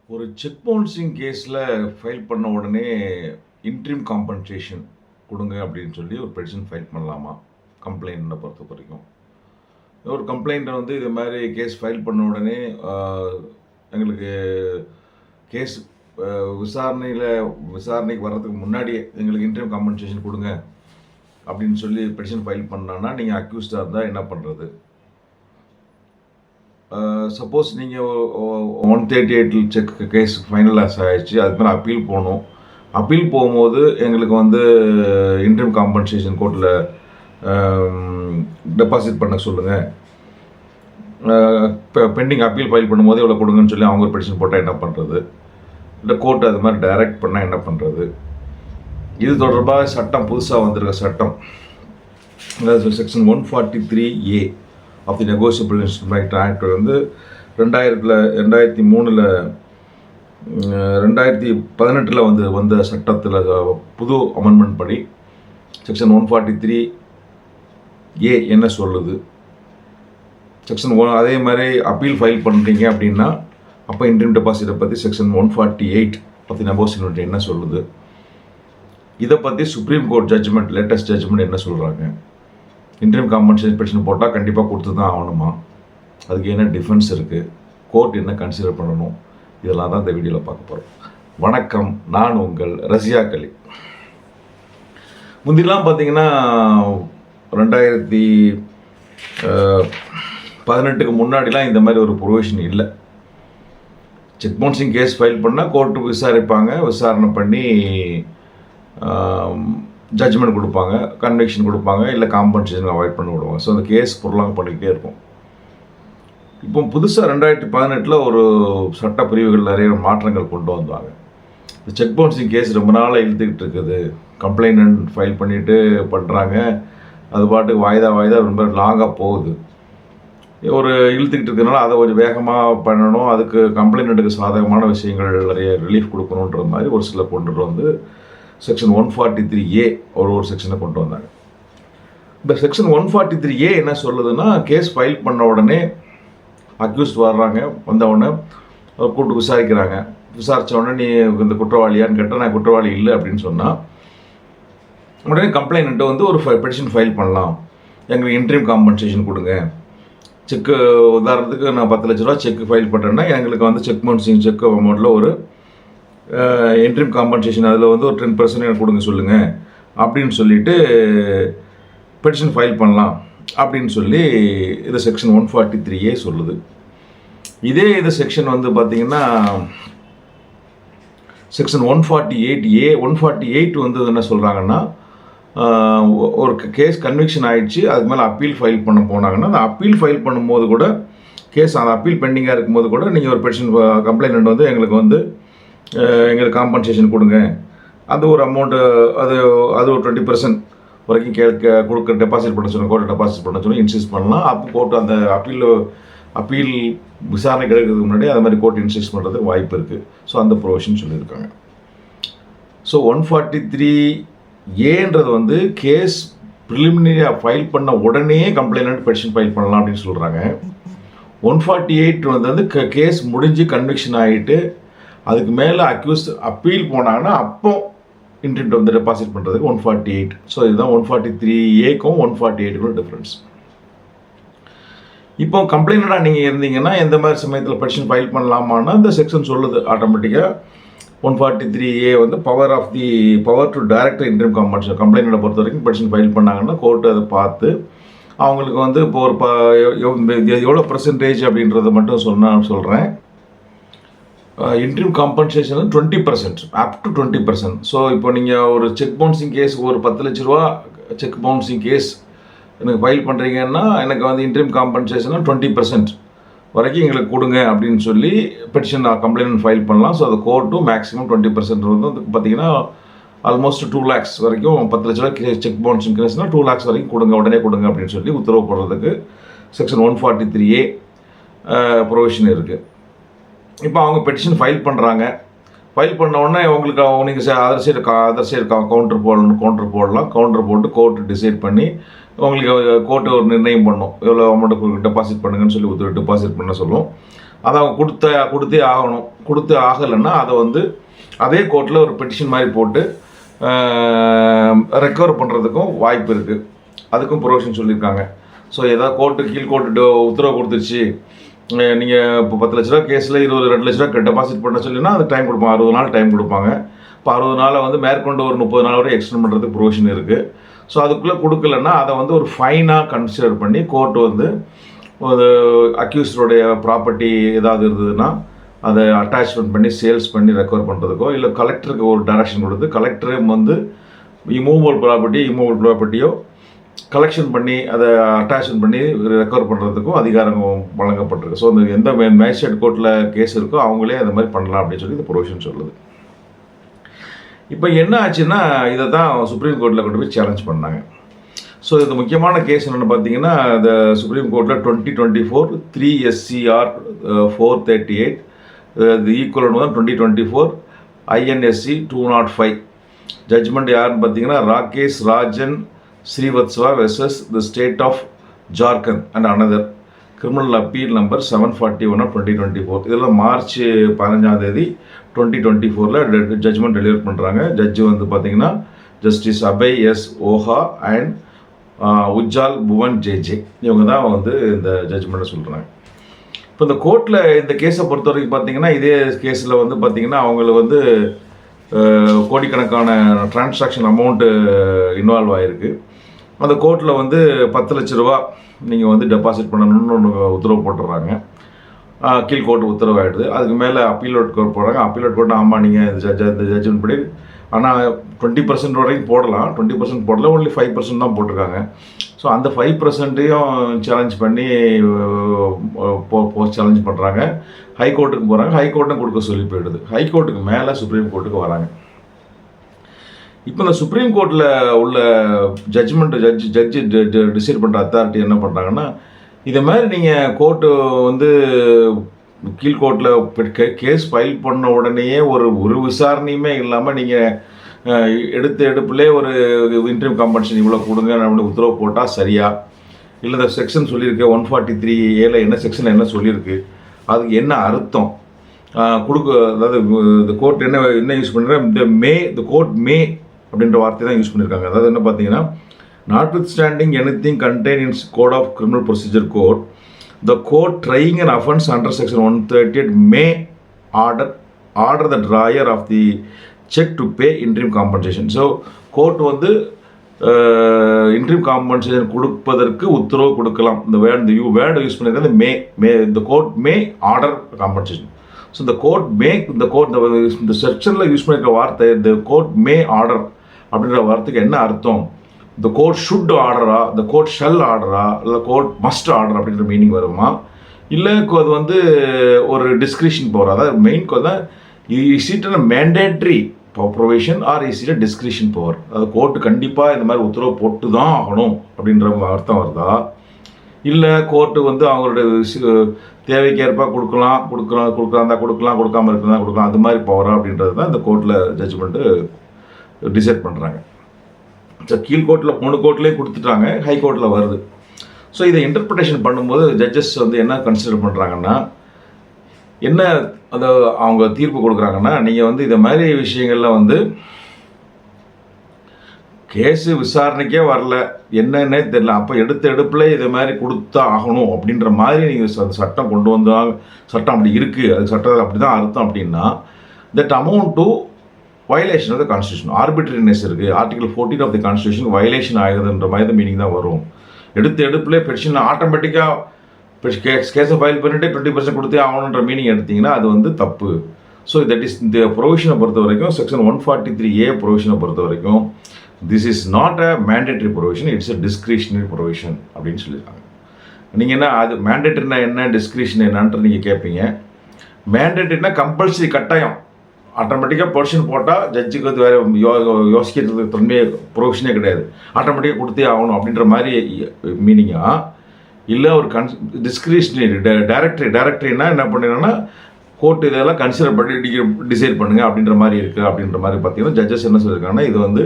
ஒரு check bouncing கேஸில் file பண்ண உடனே இன்ட்ரீம் காம்பன்சேஷன் கொடுங்க அப்படின்னு சொல்லி ஒரு பெட்டிஷன் ஃபைல் பண்ணலாமா? கம்ப்ளைண்ட்டை பொறுத்த வரைக்கும் ஒரு கம்ப்ளைண்ட்டை வந்து இது மாதிரி கேஸ் ஃபைல் பண்ண உடனே எங்களுக்கு கேஸ் விசாரணைக்கு வர்றதுக்கு முன்னாடியே எங்களுக்கு இன்ட்ரீம் காம்பன்சேஷன் கொடுங்க அப்படின்னு சொல்லி பெட்டிஷன் ஃபைல் பண்ணான்னா நீங்கள் அக்யூஸ்டாக இருந்தால் என்ன பண்ணுறது? சப்போஸ் நீங்கள் 138 செக் கேஸ் ஃபைனலாஸ் ஆகிடுச்சு, அதுக்கு மேலே அப்பீல் போகணும். அப்பீல் போகும்போது எங்களுக்கு வந்து இன்ட்ரீம் காம்பன்சேஷன் கோர்ட்டில் டெபாசிட் பண்ண சொல்லுங்கள், இப்போ பெண்டிங் அப்பீல் ஃபைல் பண்ணும்போது எவ்வளோ கொடுங்கன்னு சொல்லி அவங்க ஒரு பெட்டிஷன் போட்டால் என்ன பண்ணுறது? இல்லை கோர்ட் அது மாதிரி டைரக்ட் பண்ணால் என்ன பண்ணுறது? இது தொடர்பாக சட்டம் புதுசாக வந்திருக்க சட்டம், அதாவது section 143A of the negotiable instrument act வந்து 2018 வந்த சட்டத்தில் புது அமெண்ட்மெண்ட் படி செக்ஷன் 143A என்ன சொல்லுது? செக்ஷன் அதே மாதிரி அப்பீல் ஃபைல் பண்ணுறீங்க அப்படின்னா அப்போ இன்ட்ரீம் டெபாசிட்டை பற்றி செக்ஷன் 148 ஆஃப் தி நெகோசியபிள் என்ன சொல்லுது? இதை பற்றி supreme court judgment, latest judgment என்ன சொல்கிறாங்க? இன்ட்ரீம் காம்பன்சேஷன் பெட்டிஷன் போட்டால் கண்டிப்பாக கொடுத்து தான் ஆகணுமா? அதுக்கு என்ன டிஃபென்ஸ் இருக்குது? கோர்ட் என்ன கன்சிடர் பண்ணணும்? இதெல்லாம் தான் இந்த வீடியோவில் பார்க்க போகிறோம். வணக்கம், நான் உங்கள் ரசியா கலி. முந்திலாம் பார்த்தீங்கன்னா 2018க்கு முன்னாடிலாம் இந்த மாதிரி ஒரு ப்ரொவிஷன் இல்லை. செக் பவுன்சிங் கேஸ் ஃபைல் பண்ணால் கோர்ட்டு விசாரணை பண்ணி ஜட்ஜ்மெண்ட் கொடுப்பாங்க, கன்விக்ஷன் கொடுப்பாங்க, இல்லை காம்பன்சேஷன் அவாய்ட் பண்ணி விடுவாங்க. ஸோ அந்த கேஸ் பொருளாக பண்ணிக்கிட்டே இருக்கும். இப்போ புதுசாக 2018 ஒரு சட்ட பிரிவுகள் நிறைய மாற்றங்கள் கொண்டு வந்தாங்க. இந்த செக் பவுன்சிங் கேஸ் ரொம்ப நாளாக இழுத்துக்கிட்டு இருக்குது. கம்ப்ளைண்ட் ஃபைல் பண்ணிவிட்டு பண்ணுறாங்க, அது பாட்டுக்கு வாய்தா ரொம்ப லாங்காக போகுது. ஒரு இழுத்துக்கிட்டு இருக்கிறதுனால அதை கொஞ்சம் வேகமாக பண்ணணும், அதுக்கு கம்ப்ளைண்ட்டுக்கு சாதகமான விஷயங்கள் நிறைய ரிலீஃப் கொடுக்கணுன்ற மாதிரி ஒரு சில கொண்டுட்டு வந்து செக்ஷன் 143A ஒரு செக்ஷனை கொண்டு வந்தாங்க. இந்த செக்ஷன் 143A என்ன சொல்லுதுன்னா, கேஸ் ஃபைல் பண்ண உடனே அக்யூஸ்ட் வர்றாங்க, வந்த உடனே கூப்பிட்டு விசாரிக்கிறாங்க. விசாரித்த உடனே நீ இந்த குற்றவாளியான்னு கேட்டால் நான் குற்றவாளி இல்லை அப்படின்னு சொன்னால் உடனே கம்ப்ளைண்ட்டு வந்து ஒரு பெட்டிஷன் ஃபைல் பண்ணலாம், எங்களுக்கு இன்ட்ரீம் காம்பன்சேஷன் கொடுங்க. செக்கு உதாரணத்துக்கு நான் 10 லட்ச ரூபா செக்கு ஃபைல் பண்ணுறேன்னா எங்களுக்கு வந்து செக் பவுன்சிங் செக் அமௌண்ட்டில் ஒரு இன்ட்ரீம் காம்பன்சேஷன் அதில் வந்து ஒரு 10% எனக்கு கொடுங்க சொல்லுங்கள் அப்படின்னு சொல்லிட்டு பெட்டிஷன் ஃபைல் பண்ணலாம் அப்படின்னு சொல்லி இது செக்ஷன் 143A சொல்லுது. இதே இது செக்ஷன் வந்து பார்த்திங்கன்னா செக்ஷன் 148 வந்து என்ன சொல்கிறாங்கன்னா, ஒரு கேஸ் கன்விக்ஷன் ஆகிடுச்சு, அதுக்கு மேலே அப்பீல் ஃபைல் பண்ண போனாங்கன்னா அந்த அப்பீல் ஃபைல் பண்ணும்போது கூட கேஸ் அந்த அப்பீல் பெண்டிங்காக இருக்கும்போது கூட நீங்கள் ஒரு பெட்டிஷன் கம்ப்ளைண்ட் வந்து எங்களுக்கு காம்பன்சேஷன் கொடுங்க, அந்த ஒரு அமௌண்ட்டு அது ஒரு 20% வரைக்கும் கொடுக்க டெபாசிட் பண்ண சொல்லணும், கோர்ட்டை டெபாசிட் பண்ண சொல்லி இன்சிஸ்ட் பண்ணலாம். அப்போ கோர்ட் அந்த அப்பீல் விசாரணை கிடைக்கிறதுக்கு முன்னாடி அது மாதிரி கோர்ட் இன்சிஸ்ட் பண்ணுறதுக்கு வாய்ப்பு இருக்குது. ஸோ அந்த ப்ரொவிஷன் சொல்லியிருக்காங்க. ஸோ 143Aன்றது வந்து கேஸ் ப்ரிலிமினரியாக ஃபைல் பண்ண உடனே கம்ப்ளைண்ட் பெட்டிஷன் ஃபைல் பண்ணலாம் அப்படின்னு சொல்கிறாங்க. 148 வந்து கேஸ் முடிஞ்சு கன்விக்ஷன் ஆகிட்டு அதுக்கு மேலே அக்யூஸ்ட் அப்பீல் போனாங்கன்னா அப்போ இன்டென்ட் வந்து டெபாசிட் பண்ணுறதுக்கு 148. ஸோ இதுதான் 143Aக்கும் 148க்கும் டிஃப்ரென்ஸ். இப்போ கம்ப்ளைண்ட்டாக நீங்கள் இருந்தீங்கன்னா எந்த மாதிரி சமயத்தில் பெட்டிஷன் ஃபைல் பண்ணலாமான்னா இந்த செக்ஷன் சொல்லுது ஆட்டோமேட்டிக்காக. 143A வந்து power to direct interim compensation கம்ப்ளைண்ட்டை பொறுத்த வரைக்கும் பெட்டிஷன் ஃபைல் பண்ணாங்கன்னா கோர்ட்டு அதை பார்த்து அவங்களுக்கு வந்து இப்போ ஒரு எவ்வளோ பர்சன்டேஜ் அப்படின்றத மட்டும் சொல்கிறேன். Interim compensation 20%, up to 20%. So இப்போ நீங்கள் ஒரு செக் பவுன்சிங் கேஸ் ஒரு 10 லட்ச ரூபா செக் பவுன்சிங் கேஸ் எனக்கு ஃபைல் பண்ணுறீங்கன்னா எனக்கு வந்து இன்ட்ரீம் காம்பன்சேஷனாக 20% வரைக்கும் எங்களுக்கு கொடுங்க அப்படின்னு சொல்லி பெட்டிஷன் கம்ப்ளைண்ட் ஃபைல் பண்ணலாம். ஸோ அது கோர்ட்டும் மேக்ஸிமம் 20% வந்து பார்த்தீங்கன்னா ஆல்மோஸ்ட் 2 lakhs வரைக்கும் 10 லட்ச ரூபா செக் பவுன்சிங் கேஸ்னால் 2 lakhs வரைக்கும் உடனே கொடுங்க அப்படின்னு சொல்லி உத்தரவு போடுறதுக்கு செக்ஷன் 143A ப்ரொவிஷன் இருக்குது. இப்போ அவங்க பெட்டிஷன் ஃபைல் பண்ணுறாங்க. ஃபைல் பண்ண உடனே உங்களுக்கு நீங்கள் அதர் சைடு கவுண்டர் போடலாம். கவுண்டர் போட்டு கோர்ட்டு டிசைட் பண்ணி உங்களுக்கு கோர்ட்டு ஒரு நிர்ணயம் பண்ணும், எவ்வளோ அமௌண்ட்டு டெபாசிட் பண்ணுங்கன்னு சொல்லி டெபாசிட் பண்ண சொல்லும். அதை அவங்க கொடுத்தே ஆகணும். கொடுத்து ஆகலைன்னா அதை வந்து அதே கோர்ட்டில் ஒரு பெட்டிஷன் மாதிரி போட்டு ரெக்கவர் பண்ணுறதுக்கும் வாய்ப்பு இருக்குது. அதுக்கும் ப்ரொவிஷன் சொல்லியிருக்காங்க. ஸோ ஏதாவது கீழ் கோர்ட்டு உத்தரவு கொடுத்துருச்சு, நீங்கள் இப்போ 10 லட்ச ரூபா கேஸில் 2 லட்ச ரூபா டெபாசிட் பண்ண சொல்லினா அது டைம் கொடுப்பாங்க, 60 நாள் டைம் கொடுப்பாங்க. இப்போ 60 நாளை வந்து மேற்கொண்டு ஒரு 30 நாள் வரை எக்ஸ்டெண்ட் பண்ணுறதுக்கு ப்ரொவிஷன் இருக்குது. ஸோ அதுக்குள்ளே கொடுக்கலன்னா அதை வந்து ஒரு ஃபைனாக கன்சிடர் பண்ணி கோர்ட்டு வந்து ஒரு அக்யூஸ்டோடைய ப்ராப்பர்ட்டி ஏதாவது இருந்ததுன்னா அதை அட்டாச்மெண்ட் பண்ணி சேல்ஸ் பண்ணி ரெக்கவர் பண்ணுறதுக்கோ, இல்லை கலெக்டருக்கு ஒரு டைரக்ஷன் கொடுத்து கலெக்டரே வந்து இமூவபிள் ப்ராப்பர்ட்டியோ கலெக்ஷன் பண்ணி அதை அட்டாச்மெண்ட் பண்ணி ரெக்கவர் பண்ணுறதுக்கும் அதிகாரம் வழங்கப்பட்டிருக்கு. ஸோ அந்த எந்த மேஜிஸ்ட்ரேட் கோர்ட்டில் கேஸ் இருக்கோ அவங்களே அந்த மாதிரி பண்ணலாம் அப்படின்னு சொல்லி இந்த ப்ரொவிஷன் சொல்லுது. இப்போ என்ன ஆச்சுன்னா இதை தான் சுப்ரீம் கோர்ட்டில் கொண்டு போய் சேலஞ்ச் பண்ணாங்க. ஸோ இது முக்கியமான கேஸ் என்னென்னு பார்த்தீங்கன்னா, இந்த சுப்ரீம் கோர்ட்டில் 2024 3 SCR 438 இது ஈக்குவலன் தான் 2024 INSC 205 ஜட்ஜ்மெண்ட் யாருன்னு பார்த்தீங்கன்னா Rakesh Rajan Srivastava versus the state of Jharkhand and another criminal appeal number 741 of 2024. இதெல்லாம் மார்ச் 15 2024 ஜட்ஜ்மெண்ட் டெலிவர் பண்ணுறாங்க. ஜட்ஜு வந்து பார்த்தீங்கன்னா justice Abhay S Oka and Ujjal Bhuyan J இவங்க தான் வந்து இந்த ஜட்ஜ்மெண்ட்டை சொல்கிறாங்க. இப்போ இந்த கோர்ட்டில் இந்த கேஸை பொறுத்த வரைக்கும் பார்த்தீங்கன்னா, இதே கேஸில் வந்து பார்த்தீங்கன்னா அவங்களுக்கு வந்து கோடிக்கணக்கான டிரான்சாக்ஷன் அமௌண்ட்டு இன்வால்வ் ஆகிருக்கு. அந்த கோர்ட்டில் வந்து 10 லட்ச ரூபா நீங்கள் வந்து டெபாசிட் பண்ணணும்னு ஒன்று உத்தரவு போட்டுடுறாங்க. கீழ் கோர்ட்டு உத்தரவாயிடுது. அதுக்கு மேலே அப்பீலோட் கோர்ட் போடுறாங்க. அப்பீலோட் கோர்ட் ஆமாம் நீங்கள் இந்த ஜட்ஜ்மெண்ட் படி ஆனால் 20% வரைக்கும் போடலாம், 20% போடல, ஒன்லி 5% தான் போட்டிருக்காங்க. ஸோ அந்த 5%ஐயும் சேலஞ்ச் பண்ணி சேலஞ்ச் பண்ணுறாங்க. ஹைகோர்ட்டுக்கு போகிறாங்க. ஹைகோர்ட்டும் கொடுக்க சொல்லி போயிடுது. ஹைகோர்ட்டுக்கு மேலே சுப்ரீம் கோர்ட்டுக்கு வராங்க. இப்போ இந்த சுப்ரீம் கோர்ட்டில் உள்ள ஜட்ஜு டிசைட் பண்ணுற அத்தாரிட்டி என்ன பண்ணுறாங்கன்னா, இதை மாதிரி நீங்கள் கோர்ட்டு வந்து கீழ்கோர்ட்டில் கேஸ் ஃபைல் பண்ண உடனேயே ஒரு விசாரணையுமே இல்லாமல் நீங்கள் எடுப்பிலே ஒரு இன்ட்ரீம் காம்பன்சேஷன் இவ்வளோ கொடுங்க அப்படின்னு உத்தரவு போட்டால் சரியா, இல்லை இந்த செக்ஷன் சொல்லியிருக்கு 143A என்ன செக்ஷன் என்ன சொல்லியிருக்கு, அதுக்கு என்ன அர்த்தம் அதாவது இந்த கோர்ட் என்ன யூஸ் பண்ணுறேன், இந்த கோர்ட் மே அப்படின்ற வார்த்தை தான் யூஸ் பண்ணியிருக்காங்க. அதாவது என்ன பார்த்தீங்கன்னா, notwithstanding anything contained in Code of Criminal Procedure Code, the court trying an offence under section 138 may order the drawer of the check to pay interim compensation. So court வந்து interim compensation கொடுப்பதற்கு உத்தரவு கொடுக்கலாம். இந்த word use பண்ணிருக்கிறது may the court may order compensation. So the court may இந்த செக்ஷனில் use பண்ணிருக்க வார்த்தை the court may order அப்படின்ற வார்த்தைக்கு என்ன அர்த்தம், the court should order, the court shall order, the court must order அப்படின்ற மீனிங் வருமா, இல்லை அது வந்து ஒரு டிஸ்கிரிஷன் பவர், அதாவது மெயின் தான் is it a mandatory provision or is it a discretion power, அதாவது கோர்ட்டு கண்டிப்பாக இந்த மாதிரி உத்தரவு போட்டு தான் ஆகணும் அப்படின்ற அர்த்தம் வருதா, இல்லை கோர்ட்டு வந்து அவங்களோட தேவைக்கேற்ப கொடுக்காம இருக்கலாம் அது மாதிரி பவரா அப்படின்றது தான் இந்த கோர்ட்டில் ஜட்ஜ்மெண்ட்டு டிசைட் பண்ணுறாங்க. ஸோ கீழ்கோர்ட்டில் 3 கோர்ட்லேயும் கொடுத்துட்டாங்க, ஹைகோர்ட்டில் வருது. ஸோ இதை இன்டர்பிரிட்டேஷன் பண்ணும்போது ஜட்ஜஸ் வந்து என்ன கன்சிடர் பண்ணுறாங்கன்னா, என்ன அதை அவங்க தீர்ப்பு கொடுக்குறாங்கன்னா, நீங்கள் வந்து இதை மாதிரி விஷயங்களில் வந்து கேஸு விசாரணைக்கே வரல, என்னன்னே தெரியல, அப்போ எடுப்பில் இதை மாதிரி கொடுத்தா ஆகணும் அப்படின்ற மாதிரி நீங்கள் சட்டம் கொண்டு வந்தால், சட்டம் அப்படி இருக்குது, அது சட்டம் அப்படி தான் அர்த்தம் அப்படின்னா, that amount to violation of the constitution, arbitrariness இருக்குது, article 14 of the constitution violation ஆகுதுன்ற மாதிரி தான் மீனிங் தான் வரும். எடுப்பிலே பெட்டிஷன் ஆட்டோமேட்டிக்காக கேஸை ஃபைல் பண்ணிவிட்டு 20% கொடுத்தே ஆகணுன்ற மீனிங் எடுத்திங்கன்னா அது வந்து தப்பு. ஸோ தட் இஸ் இந்த ப்ரொவிஷனை பொறுத்த வரைக்கும் செக்ஷன் 143A ப்ரொவிஷனை பொறுத்த வரைக்கும் this is not a mandatory provision, it's a discretionary provision அப்படின்னு சொல்லியிருக்காங்க. நீங்கள் என்ன அது மேண்டேட்ரினா என்ன, டிஸ்கிரிஷன் என்னன்ட்டு நீங்கள் கேட்பீங்க. மேண்டேட்ரினா கம்பல்சரி, கட்டாயம், ஆட்டோமேட்டிக்காக பொசிஷன் போட்டால் ஜட்ஜுக்கு வந்து வேறு யோசிக்கிறதுக்கு தன்மையே ப்ரொவிஷனே கிடையாது, ஆட்டோமேட்டிக்காக கொடுத்தே ஆகணும் அப்படின்ற மாதிரி மீனிங்கா, இல்லை ஒரு டிஸ்கிரிஷனரி டைரக்டரினா என்ன பண்ணிங்கன்னா கோர்ட் இதெல்லாம் கன்சிடர் பண்ணி டிசைட் பண்ணுங்கள் அப்படின்ற மாதிரி இருக்குது. அப்படின்ற மாதிரி பார்த்தீங்கன்னா ஜட்ஜஸ் என்ன சொல்லியிருக்காங்கன்னா, இது வந்து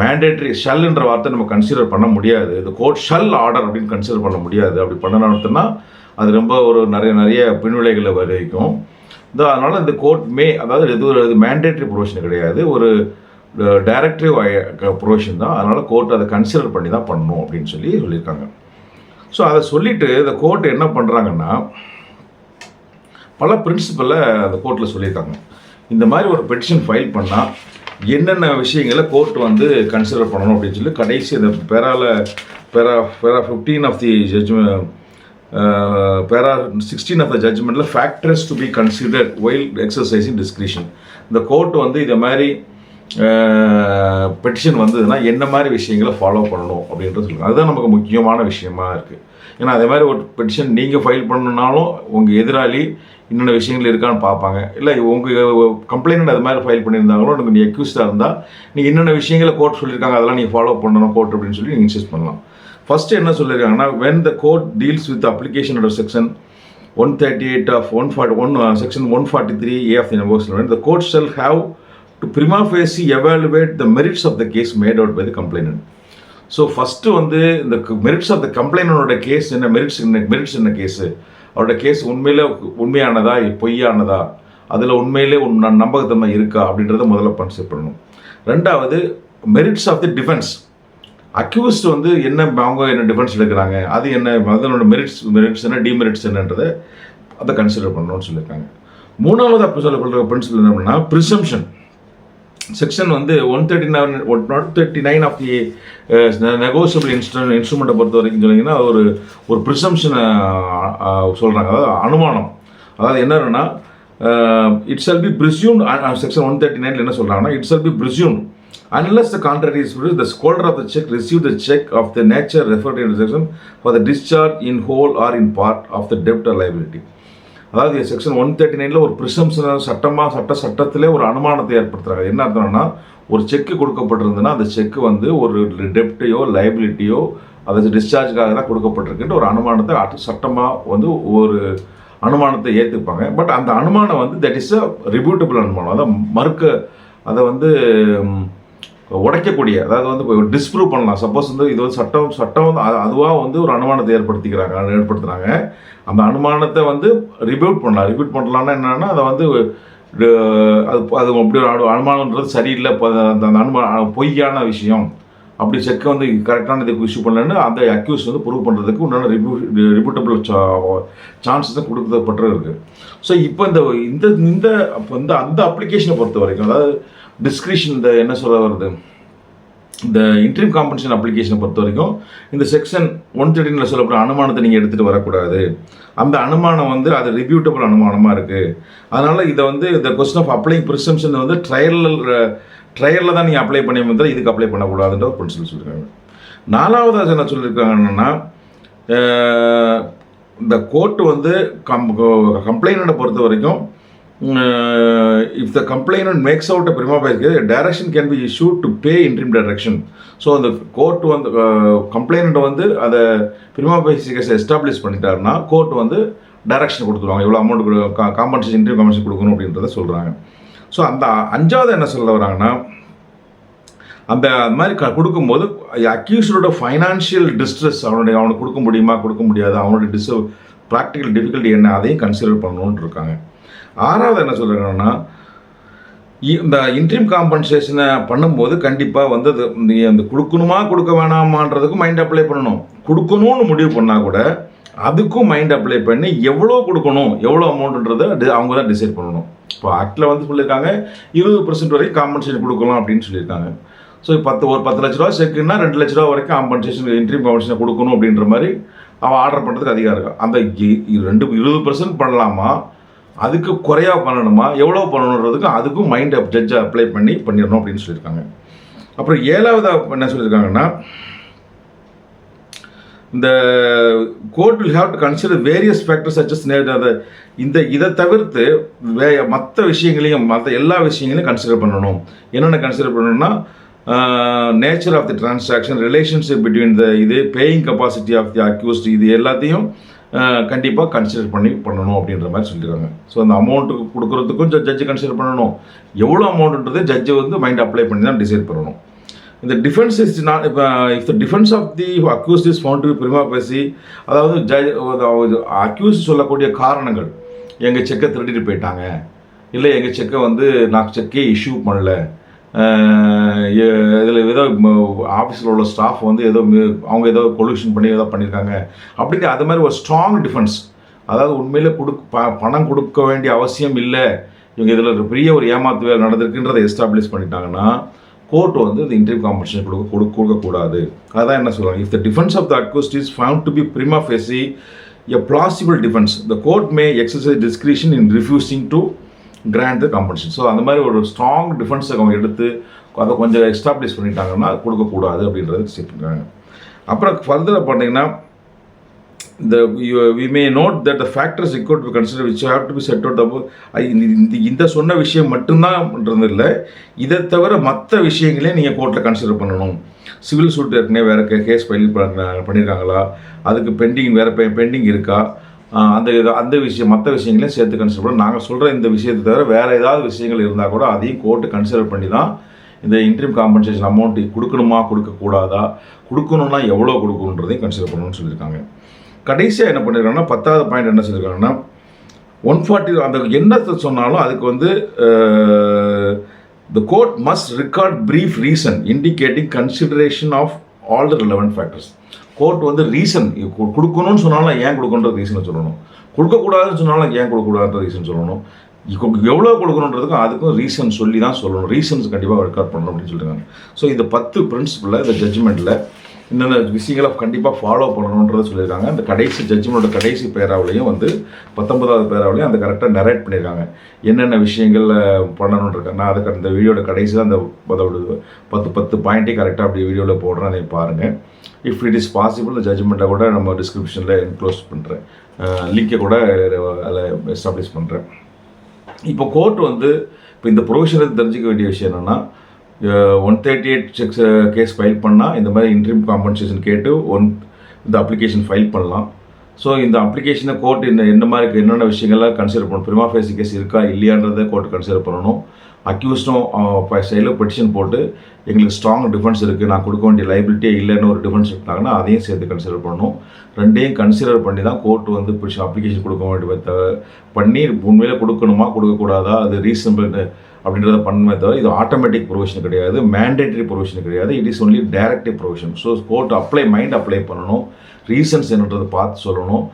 மேண்டேட்ரி ஷல்ன்ற வார்த்தை நம்ம கன்சிடர் பண்ண முடியாது, இது கோர்ட் ஷல் ஆர்டர் அப்படின்னு கன்சிடர் பண்ண முடியாது. அப்படி பண்ணணும்னா அது ரொம்ப ஒரு நிறைய பின்விளைகளை விளைவிக்கும். அதனால் இந்த கோர்ட் அதாவது இது ஒரு மேண்டேட்ரி ப்ரொவிஷன் கிடையாது, ஒரு டைரக்டிவ் ப்ரொவிஷன் தான். அதனால் கோர்ட் அதை கன்சிடர் பண்ணி தான் பண்ணணும் அப்படின்னு சொல்லியிருக்காங்க. ஸோ அதை சொல்லிவிட்டு இந்த கோர்ட் என்ன பண்ணுறாங்கன்னா, பல பிரின்சிபலை அந்த கோர்ட்டில் சொல்லியிருக்காங்க. இந்த மாதிரி ஒரு பெட்டிஷன் ஃபைல் பண்ணால் என்னென்ன விஷயங்களை கோர்ட் வந்து கன்சிடர் பண்ணணும் அப்படின்னு சொல்லி கடைசி அந்த பேரா 15 of the judgment, para 16 of the ஜட்ஜ்மெண்ட்டில் factors to be considered while exercising discretion. இந்த கோர்ட் வந்து இதை மாதிரி பெட்டிஷன் வந்ததுன்னா என்ன மாதிரி விஷயங்களை ஃபாலோ பண்ணணும் அப்படின்றது சொல்லுங்கள். அதுதான் நமக்கு முக்கியமான விஷயமா இருக்குது. ஏன்னா அதே மாதிரி ஒரு பெட்டிஷன் நீங்கள் ஃபைல் பண்ணணுன்னாலும் உங்கள் எதிராளி இன்னென்ன விஷயங்கள் இருக்கான்னு பார்ப்பாங்க. இல்லை உங்கள் கம்ப்ளைண்ட் அது மாதிரி ஃபைல் பண்ணியிருந்தாங்களோ நீங்கள் அக்யூஸ்டாக இருந்தால் நீங்கள் என்னென்ன விஷயங்களை கோர்ட் சொல்லியிருக்காங்க அதெல்லாம் நீங்கள் ஃபாலோ பண்ணணும் கோர்ட் அப்படின்னு சொல்லி நீங்கள் இன்சிஸ்ட் பண்ணலாம். ஃபஸ்ட்டு என்ன சொல்லியிருக்காங்கன்னா, when the court deals with the application under section 138 of 141 section 143A of the Universal Law, the court shall have to prima facie evaluate the merits of the case made out by the complainant. So first வந்து இந்த merits of the கம்ப்ளைனோட case என்ன, merits என்ன case, அவரோட case உண்மையானதா பொய்யானதா, அதில் உண்மையிலே நம்பகத்தன்மை இருக்கா அப்படின்றத முதல்ல கன்சிடர் பண்ணணும். ரெண்டாவது merits of the defence, accused வந்து அவங்க என்ன டிஃபென்ஸ் எடுக்கிறாங்க, அது என்ன, அதனோட மெரிட்ஸ் என்ன டிமெரிட்ஸ் என்னன்றதை அதை கன்சிடர் பண்ணணும்னு சொல்லியிருக்காங்க. மூணாவது அப்போ சொல்லப்படுற பிரின்சிபல் என்ன அப்படின்னா ப்ரிசம்ஷன். செக்ஷன் வந்து 139 ஆஃப் தி நெகோசியபிள் இன்ஸ்ட்ருமெண்ட்டை பொறுத்த வரைக்கும் சொன்னீங்கன்னா ஒரு ப்ரிசம்ஷனை சொல்கிறாங்க, அதாவது அனுமானம். அதாவது என்னன்னா இட் ஷல் பி ப்ரிசியூம்ட். செக்ஷன் 139 என்ன சொல்கிறாங்கன்னா, it shall be ப்ரிசியூம்ட் unless the contrary is proved, the holder of the check received the check of the nature referred to in the section for the discharge in whole or in part of the debt or liability. அதாவது section 139 ஒரு presumption சட்டத்திலே ஒரு அனுமானத்தை ஏற்படுத்துகிறாங்க. என்ன அர்த்தம்னா, ஒரு செக்கு கொடுக்கப்பட்டிருந்ததுன்னா அந்த செக்கு வந்து ஒரு டெப்டையோ லைபிலிட்டியோ அது டிஸ்சார்ஜுக்காக தான் கொடுக்கப்பட்டிருக்குன்ற ஒரு அனுமானத்தை சட்டமாக வந்து ஒரு அனுமானத்தை ஏற்றுப்பாங்க. பட் அந்த அனுமானம் வந்து தட் இஸ் அ ரிபியூட்டபிள் அனுமானம், அதை வந்து உடைக்கக்கூடிய, அதாவது வந்து டிஸ்ப்ரூவ் பண்ணலாம். சப்போஸ் வந்து இது வந்து சட்டம் வந்து அதுவாக வந்து ஒரு அனுமானத்தை ஏற்படுத்துகிறாங்க. அந்த அனுமானத்தை வந்து ரிபியூட் பண்ணலாம்னா என்னென்னா, அதை வந்து அது அப்படி அனுமானன்றது சரியில்லை, அந்த அனுமானம் பொய்யான விஷயம், அப்படி செக்கை வந்து கரெக்டான இதுக்கு இஷ்யூ பண்ணலன்னு அந்த அக்யூஸ் வந்து ப்ரூவ் பண்ணுறதுக்கு உண்டான ரிபியூட்டபிள் சான்சஸ் கொடுக்கப்பட்டு இருக்குது. ஸோ இப்போ இந்த அந்த அப்ளிகேஷனை பொறுத்த வரைக்கும், அதாவது டிஸ்கிரிஷன், இந்த என்ன சொல்ல வருது, இந்த இன்ட்ரீம் காம்பன்சேஷன் அப்ளிகேஷனை பொறுத்த வரைக்கும் இந்த செக்ஷன் 113 சொல்லப்படுற அனுமானத்தை நீங்கள் எடுத்துகிட்டு வரக்கூடாது. அந்த அனுமானம் வந்து அது ரிபியூட்டபிள் அனுமானமாக இருக்குது. அதனால் இதை வந்து இந்த கொஸ்டின் ஆஃப் அப்ளைங் ப்ரிசம்ஷன் வந்து ட்ரையலில் தான் நீங்கள் அப்ளை பண்ணி வந்தால் இதுக்கு அப்ளை பண்ணக்கூடாதுன்ற ஒரு பிரின்சிபல் சொல்லியிருக்காங்க. நாலாவதாக என்ன சொல்லியிருக்காங்கன்னா, இந்த கோர்ட்டு வந்து கம்ப்ளைண்ட்டை பொறுத்த வரைக்கும் if the complainant makes out a prima facie case, a direction can be issued to pay interim direction. So அந்த கோர்ட் வந்து கம்ப்ளைனண்ட்டை வந்து அதை prima facie கேஸை எஸ்டாப்ளிஷ் பண்ணிட்டாருன்னா கோர்ட் வந்து டைரக்ஷன் கொடுத்துருவாங்க, எவ்வளோ அமௌண்ட் காம்பன்சேஷன் இன்ட்ரீம் காம்பன்சேஷன் கொடுக்கணும் அப்படின்றத சொல்கிறாங்க. ஸோ அந்த அஞ்சாவது என்ன சொல்ல வராங்கன்னா, அந்த மாதிரி கொடுக்கும்போது அக்யூஸ்டோட ஃபைனான்ஷியல் டிஸ்ட்ரெஸ் அவனுக்கு கொடுக்க முடியுமா கொடுக்க முடியாது, அவனோட ப்ராக்டிக்கல் டிஃபிகல்ட்டி என்ன, அதையும் கன்சிடர் பண்ணணுன்னு இருக்காங்க. ஆறாவது என்ன சொல்கிறாங்கன்னா, இந்த இன்ட்ரீம் காம்பன்சேஷனை பண்ணும்போது கண்டிப்பாக வந்து அந்த கொடுக்கணுமா கொடுக்க வேணாமான்றதுக்கும் மைண்ட் அப்ளை பண்ணணும். கொடுக்கணும்னு முடிவு பண்ணால் கூட அதுக்கும் மைண்ட் அப்ளை பண்ணி எவ்வளோ கொடுக்கணும், எவ்வளோ அமௌண்ட்டுன்றதை அவங்க தான் டிசைட் பண்ணணும். இப்போ ஆக்டில் வந்து சொல்லியிருக்காங்க 20% வரைக்கும் காம்பன்சேஷன் கொடுக்கலாம் அப்படின்னு சொல்லியிருக்காங்க. ஸோ ஒரு 10 லட்ச ரூபா செக்குன்னா 2 லட்ச ரூபா வரைக்கும் காம்பன்சேஷன் இன்ட்ரீம் காம்பன்சேஷன் கொடுக்கணும் அப்படின்ற மாதிரி அவன் ஆர்டர் பண்ணுறதுக்கு அதிகாரம் இருக்கும். அந்த 20% பண்ணலாமா, அதுக்கு குறையா பண்ணணுமா, எவ்வளோ பண்ணணுன்றதுக்கு அதுக்கும் மைண்ட் ஜட்ஜை அப்ளை பண்ணிடணும் அப்படின்னு சொல்லியிருக்காங்க. அப்புறம் ஏழாவது என்ன சொல்லியிருக்காங்கன்னா, இந்த court will have to consider various factors such as இதை தவிர்த்து மற்ற விஷயங்களையும் எல்லா விஷயங்களையும் கன்சிடர் பண்ணணும். என்னென்ன கன்சிடர் பண்ணணும்னா, nature of the transaction, relationship between paying capacity of the accused, இது எல்லாத்தையும் கண்டிப்பாக கன்சிடர் பண்ணணும் அப்படின்ற மாதிரி சொல்லியிருக்காங்க. ஸோ அந்த அமௌண்ட்டுக்கு கொடுக்குறதுக்கும் ஜட்ஜு கன்சிடர் பண்ணணும், எவ்வளோ அமௌண்ட்டுன்றது ஜட்ஜு வந்து மைண்ட் அப்ளை பண்ணி தான் டிசைட் பண்ணணும். இந்த டிஃபென்ஸ் இஸ் நாட் இப்போ if the defence of the accused is found to be prima facie, அதாவது அக்யூஸ் சொல்லக்கூடிய காரணங்கள், எங்கள் செக்கை திருடிட்டு போயிட்டாங்க, இல்லை எங்கள் செக்கை வந்து நான் செக்கே இஷ்யூ பண்ணல, இதில் ஏதோ ஆஃபீஸில் உள்ள ஸ்டாஃப் வந்து ஏதோ அவங்க ஏதோ கொல்யூஷன் பண்ணி ஏதோ பண்ணியிருக்காங்க அப்படின்னு அது மாதிரி ஒரு ஸ்ட்ராங் டிஃபென்ஸ், அதாவது உண்மையிலே பணம் கொடுக்க வேண்டிய அவசியம் இல்லை, இவங்க இதில் ஒரு பெரிய ஒரு ஏமாத்து வேலை நடந்திருக்குன்றதை எஸ்டாப்ளிஷ் பண்ணிட்டாங்கன்னா கோர்ட் வந்து இந்த இன்டர்வியூ காம்பன்சேஷன் கொடுக்கக்கூடாது. அதான் என்ன சொல்கிறாங்க, if the defence of the accused is found to be prima facie a plausible defence the court may exercise discretion in refusing to grant the compensation. So அந்த மாதிரி ஒரு ஸ்ட்ராங் டிஃபென்ஸை அவங்க எடுத்து அதை கொஞ்சம் எஸ்டாப்ளிஷ் பண்ணிட்டாங்கன்னா கொடுக்கக்கூடாது அப்படின்றது சொல்லியிருக்காங்க. அப்புறம் ஃபர்தராக பார்த்தீங்கன்னா we may note that the factors required to be considered which have to be set out above, இந்த சொன்ன விஷயம் மட்டும்தான் இல்லை, இதை தவிர மற்ற விஷயங்களே நீங்கள் கோர்ட்டில் கன்சிடர் பண்ணணும். சிவில் சூட் ஏற்கனவே வேறு கேஸ் ஃபைல் பண்ணியிருக்காங்களா, அதுக்கு பெண்டிங் இருக்கா, அந்த விஷயம் மற்ற விஷயங்களையும் சேர்த்து கன்சிடர் பண்ணணும். நாங்கள் சொல்கிற இந்த விஷயத்தை தவிர வேறு ஏதாவது விஷயங்கள் இருந்தால் கூட அதையும் கோர்ட்டு கன்சிடர் பண்ணி தான் இந்த இன்டர்ம் காம்பன்சேஷன் அமௌண்ட் கொடுக்கணுமா கொடுக்கக்கூடாதா, கொடுக்கணுன்னா எவ்வளோ கொடுக்கணுன்றதையும் கன்சிடர் பண்ணணும்னு சொல்லியிருக்காங்க. கடைசியாக என்ன பண்ணியிருக்காங்கன்னா 10வது பாயிண்ட் என்ன சொல்லியிருக்காங்கன்னா 140 அந்த என்ன சொன்னாலும் அதுக்கு வந்து the court must record brief reason indicating consideration of all the relevant factors. Court வந்து ரீசன் கொடுக்கணும்னு சொன்னாலும் ஏன் கொடுக்கணுன்ற ரீசனை சொல்லணும், கொடுக்கக்கூடாதுன்னு சொன்னாலும் ஏன் கொடுக்கக்கூடாதுன்ற ரீசன் சொல்லணும், எவ்வளோ கொடுக்கணுன்றதுக்கும் அதுக்கும் ரீசன் சொல்லி தான் சொல்லணும், ரீசன்ஸ் கண்டிப்பாக ரெக்கார்ட் பண்ணணும் அப்படின்னு சொல்லியிருக்காங்க. ஸோ இந்த 10 பிரின்சிபலில் இந்த ஜட்ஜ்மெண்ட்டில் இன்னொன்று விஷயங்களை கண்டிப்பாக ஃபாலோ பண்ணணுன்றதை சொல்லியிருக்காங்க. அந்த கடைசி ஜட்ஜ்மெண்ட்டோட கடைசி பேராவிலையும் வந்து 19வது பேராவிலையும் அந்த கரெக்டாக நரேட் பண்ணியிருக்காங்க என்னென்ன விஷயங்களில் பண்ணணுன்றிருக்காங்க. நான் அதுக்கு அந்த வீடியோட கடைசியில் அந்த 10 பாயிண்ட்டையும் கரெக்டாக அப்படி வீடியோவில் போடுறேன், அதை பாருங்கள். இஃப் இட் இஸ் பாசிபிள் இந்த ஜட்ஜ்மெண்ட்டை கூட நம்ம டிஸ்கிரிப்ஷனில் என்க்ளோஸ் பண்ணுறேன், லிங்கை கூட அதில் எஸ்டாப்ளிஷ் பண்ணுறேன். இப்போ கோர்ட் வந்து இப்போ இந்த ப்ரொவிஷனை தெரிஞ்சிக்க வேண்டிய விஷயம் என்னென்னா 138 கேஸ் ஃபைல் பண்ணால் இந்த மாதிரி இன்டர்ம் காம்பன்சேஷன் கேட்டு இந்த அப்ளிகேஷன் ஃபைல் பண்ணலாம். ஸோ இந்த அப்ளிகேஷனை கோர்ட் என்ன மாதிரி என்னென்ன விஷயங்கள்லாம் கன்சிடர் பண்ணணும், பிரிமா ஃபேசி கேஸ் இருக்கா இல்லையான்றதை கோர்ட் கன்சிடர் பண்ணணும். அக்யூஸ்டும் சைடில் பெட்டிஷன் போட்டு எங்களுக்கு ஸ்ட்ராங் டிஃபென்ஸ் இருக்குது, நான் கொடுக்க வேண்டிய லைபிலிட்டியே இல்லைன்னு ஒரு டிஃபென்ஸ் எடுத்தாங்கன்னா அதையும் சேர்த்து கன்சிடர் பண்ணணும். ரெண்டையும் கன்சிடர் பண்ணி தான் கோர்ட் வந்து அப்ளிகேஷன் கொடுக்க வேண்டிய பண்ணி உண்மையிலே கொடுக்கணுமா கொடுக்கக்கூடாதா, அது ரீசனபிள் அப்படின்றத பண்ணுமே தவிர இது ஆட்டோமேட்டிக் ப்ரொவிஷன் கிடையாது, மேண்டேட்டரி ப்ரொவிஷன் கிடையாது, it is only directive provision. So court apply பண்ணணும், ரீசன்ஸ் என்னன்றதை பார்த்து சொல்லணும்,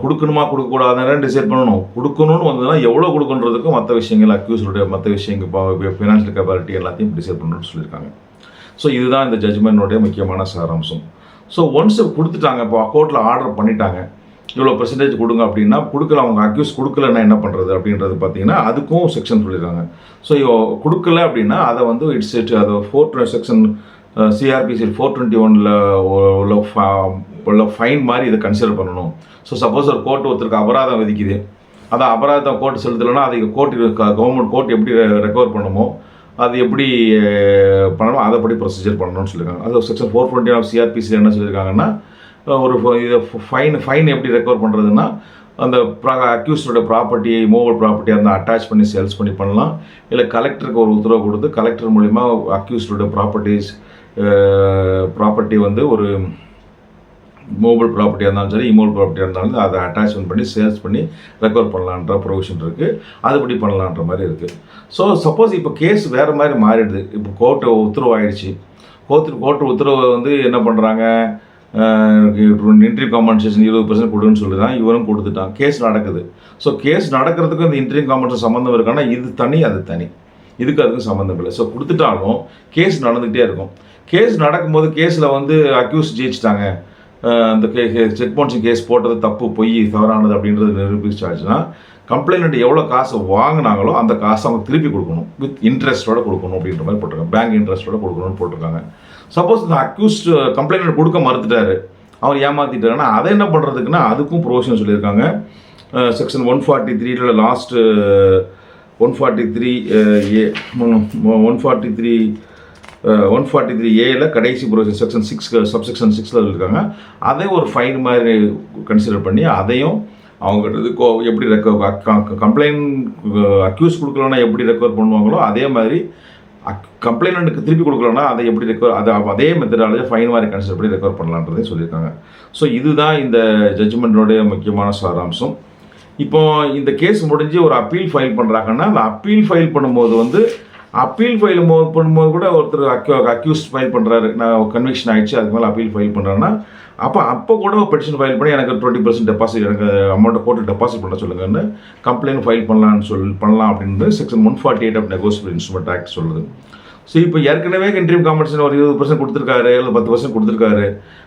கொடுக்கணுமா கொடுக்கக்கூடாதுன்னு டிசைட் பண்ணணும். கொடுக்கணும்னு வந்ததுன்னா எவ்வளோ கொடுக்குன்றதுக்கும் மற்ற விஷயங்கள் அக்யூஸோடைய மற்ற விஷயங்கள் ஃபினான்ஷியல் கெப்பாசிட்டி எல்லாத்தையும் டிசைட் பண்ணணும்னு சொல்லியிருக்காங்க. ஸோ இதுதான் இந்த ஜட்ஜ்மெண்ட்டோடைய முக்கியமான சாராம்சம். ஸோ ஒன்ஸ் கொடுத்துட்டாங்க, இப்போ கோர்ட்டில் ஆர்டர் பண்ணிட்டாங்க இவ்வளோ பெர்சன்டேஜ் கொடுங்க அப்படின்னா கொடுக்கல, அவங்க அக்யூஸ் கொடுக்கலன்னா என்ன பண்ணுறது அப்படின்றது பார்த்தீங்கன்னா அதுக்கும் செக்ஷன் சொல்லியிருக்காங்க. ஸோ கொடுக்கல அப்படின்னா அதை வந்து அதை 4 செக்ஷன் சிஆர்பிசி 421 உள்ள ஃபைன் மாதிரி இதை கன்சிடர் பண்ணணும். ஸோ சப்போஸ் ஒரு கோர்ட் ஒருத்தருக்கு அபராதம் விதிக்குது, அதை அபராதம் கோர்ட் செலுத்தலைன்னா அதை கவர்மெண்ட் கோர்ட் எப்படி ரெக்கவர் பண்ணுமோ அது எப்படி பண்ணணும், அதைப்படி ப்ரொசீஜர் பண்ணணும்னு சொல்லியிருக்காங்க. அது செக்ஷன் 420 ஆஃப் சிஆர்பிசியில் என்ன சொல்லியிருக்காங்கன்னா ஒரு இதை ஃபைன் எப்படி ரெக்கவர் பண்ணுறதுன்னா அந்த அக்யூஸ்டோட ப்ராப்பர்ட்டி மூவல் ப்ராப்பர்ட்டியாக இருந்தால் அட்டாச் பண்ணி சேல்ஸ் பண்ணலாம், இல்லை கலெக்டருக்கு ஒரு உத்தரவு கொடுத்து கலெக்டர் மூலிமா அக்யூஸ்டோட ப்ராப்பர்ட்டி வந்து ஒரு மூவல் ப்ராப்பர்ட்டியாக இருந்தாலும் சரி இமூவல் ப்ராப்பர்ட்டியாக இருந்தாலும் அதை அட்டாச்மெண்ட் பண்ணி சேல்ஸ் பண்ணி ரெக்கவர் பண்ணலான்ற ப்ரொவிஷன் இருக்குது, அதுபடி பண்ணலான்ற மாதிரி இருக்குது. ஸோ சப்போஸ் இப்போ கேஸ் வேறு மாதிரி மாறிடுது, இப்போ கோர்ட்டு உத்தரவு ஆகிடுச்சு, கோர்ட்டு உத்தரவு வந்து என்ன பண்ணுறாங்க, இன்டர்வியூ காம்பன்சேஷன் 20% கொடுன்னு சொல்லி தான் இவரும் கொடுத்துட்டான், கேஸ் நடக்குது. ஸோ கேஸ் நடக்கிறதுக்கும் இந்த இன்டர்வியூ காம்பன்சேஷன் சம்மந்தம் இருக்கான்னா இது தனி அது தனி, இதுக்கு அதுக்கும் சம்மந்தம் இல்லை. ஸோ கொடுத்துட்டாலும் கேஸ் நடந்துகிட்டே இருக்கும். கேஸ் நடக்கும்போது கேஸில் வந்து அக்யூஸ் ஜெயிச்சிட்டாங்க, அந்த செக் பவுன்சிங் கேஸ் போட்டது தப்பு பொய் தவறானது அப்படின்றது நிரூபிச்சாச்சுன்னா கம்ப்ளைண்ட் எவ்வளோ காசை வாங்கினாங்களோ அந்த காசை அவங்க திருப்பி கொடுக்கணும், வித் இன்ட்ரெஸ்ட்டோட கொடுக்கணும் அப்படின்ற மாதிரி போட்டிருக்காங்க, பேங்க் இன்ட்ரெஸ்ட்டோட கொடுக்கணும்னு போட்டிருக்காங்க. சப்போஸ் இந்த அக்யூஸ்ட் கம்ப்ளைண்ட் கொடுக்க மறுத்துட்டாரு, அவர் ஏமாற்றிட்டாருன்னா அதை என்ன பண்ணுறதுக்குன்னா அதுக்கும் ப்ரொவிஷன் சொல்லியிருக்காங்க. செக்ஷன் 143 லாஸ்ட்டு 143A கடைசி ப்ரொவிஷன் செக்ஷன் 6 சப்செக்ஷன் 6 இருக்காங்க. அதை ஒரு ஃபைன் மாதிரி கன்சிடர் பண்ணி அதையும் அவங்க எப்படி கம்ப்ளைண்ட் அக்யூஸ் கொடுக்கலன்னா எப்படி ரெக்கவர் பண்ணுவாங்களோ அதே மாதிரி கம்ப்ளைண்ட்டுக்கு திருப்பி கொடுக்கலன்னா அதை எப்படி ரெக்கவர் அதே மெத்தடாலஜி ஃபைன் மாதிரி கன்சிடர் பண்ணி ரெக்கவர் பண்ணலான்றதே சொல்லியிருக்காங்க. ஸோ இதுதான் இந்த ஜட்ஜ்மெண்ட்டோடைய முக்கியமான சாராம்சம். இப்போ இந்த கேஸ் முடிஞ்சு ஒரு அப்பீல் ஃபைல் பண்ணுறாங்கன்னா அந்த அப்பீல் ஃபைல் பண்ணும்போது அப்பீல் ஃபைல் பண்ணும்போது கூட ஒருத்தர் அக்யூஸ்ட் ஃபைல் பண்ணுறாரு, நான் கன்விக்ஷன் ஆகிடுச்சு, அதுக்கு மேலே அப்பீல் ஃபைல் பண்ணுறேன்னா அப்போ கூட பெட்டிஷன் ஃபைல் பண்ணி எனக்கு 20% டெபாசிட், எனக்கு அமௌண்ட்டை கோர்ட்டு டெபாசிட் பண்ண சொல்லுங்கன்னு கம்ப்ளைண்ட் ஃபைல் பண்ணலாம் அப்படின்னு section 148 of negotiable instrument act சொல்லுது. ஸோ இப்போ ஏற்கனவே இன்ட்ரீம் காம்பன்சேஷன் ஒரு 20% கொடுத்துருக்காரு, இல்லை 10% கொடுத்துருக்காரு,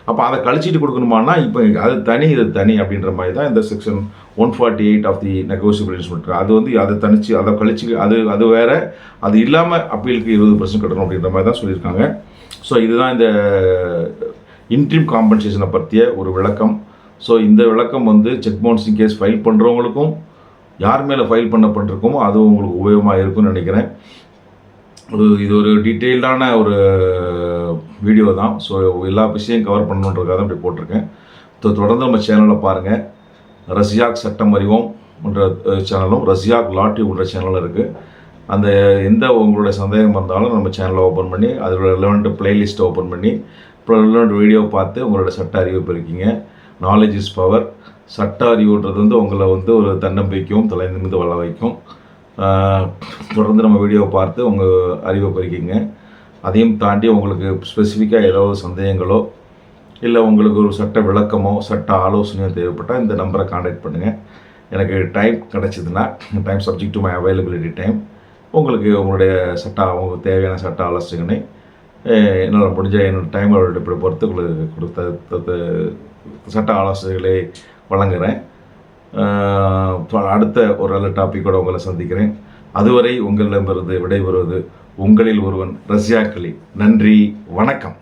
அப்போ அதை கழிச்சிட்டு கொடுக்கணுமானா இப்போ அது தனி இது தனி அப்படின்ற மாதிரி தான் இந்த section 148 of the negotiable instrument. அது அதை தனிச்சு அதை கழிச்சு அது வேறு, அது இல்லாமல் அப்பீலுக்கு 20% கட்டணும் அப்படின்ற மாதிரி தான் சொல்லியிருக்காங்க. ஸோ இதுதான் இந்த இன்ட்ரீம் காம்பன்சேஷனை பற்றிய ஒரு விளக்கம். ஸோ இந்த விளக்கம் செக் பவுன்சிங் கேஸ் ஃபைல் பண்ணுறவங்களுக்கும் யார் மேலே ஃபைல் பண்ணப்பட்டிருக்கோமோ அது உங்களுக்கு உபயோகமாக இருக்கும்னு நினைக்கிறேன். இது ஒரு டீட்டெயில்டான ஒரு வீடியோ தான். ஸோ எல்லா விஷயம் கவர் பண்ணணுன்றதுக்காக தான் இப்படி போட்டிருக்கேன். தொடர்ந்து நம்ம சேனலை பாருங்கள். ரஷ்யாக் சட்டம் அறிவோம் என்ற சேனலும் ரஷ்யாக் லா டியூப் என்ற சேனலும் இருக்குது. அந்த எந்த உங்களுடைய சந்தேகம் இருந்தாலும் நம்ம சேனலை ஓப்பன் பண்ணி அதோட ரெலவெண்ட் பிளேலிஸ்ட்டை ஓப்பன் பண்ணி ரெலவெண்ட் வீடியோ பார்த்து உங்களோட சட்ட அறிவு பெருக்கிங்க. Knowledge is power. சட்ட அறிவுன்றது உங்களை ஒரு தன்னம்பிக்கையும் தலை நிமிர்ந்து வளர வைக்கும். தொடர்ந்து நம்ம வீடியோவை பார்த்து உங்கள் அறிவை பெருக்கிங்க. அதையும் தாண்டி உங்களுக்கு ஸ்பெசிஃபிக்காக ஏதாவது சந்தேகங்களோ இல்லை உங்களுக்கு ஒரு சட்ட விளக்கமோ சட்ட ஆலோசனையோ தேவைப்பட்டால் இந்த நம்பரை கான்டாக்ட் பண்ணுங்கள். எனக்கு டைம் கிடச்சிதுன்னா, time subject to my availability time, உங்களுக்கு உங்களுடைய உங்களுக்கு தேவையான சட்ட ஆலோசனை என்னால் முடிஞ்ச என்னோடய டைம் இப்படி பொறுத்து உங்களுக்கு கொடுத்த சட்ட ஆலோசனைகளை வழங்குகிறேன். அடுத்த ஒரு நல்ல டாப்பிக்கோடு உங்களை சந்திக்கிறேன். அதுவரை உங்களிடமிருந்து விடைபெறுவது உங்களில் ஒருவன் ரஷ்யாக் அலி. நன்றி, வணக்கம்.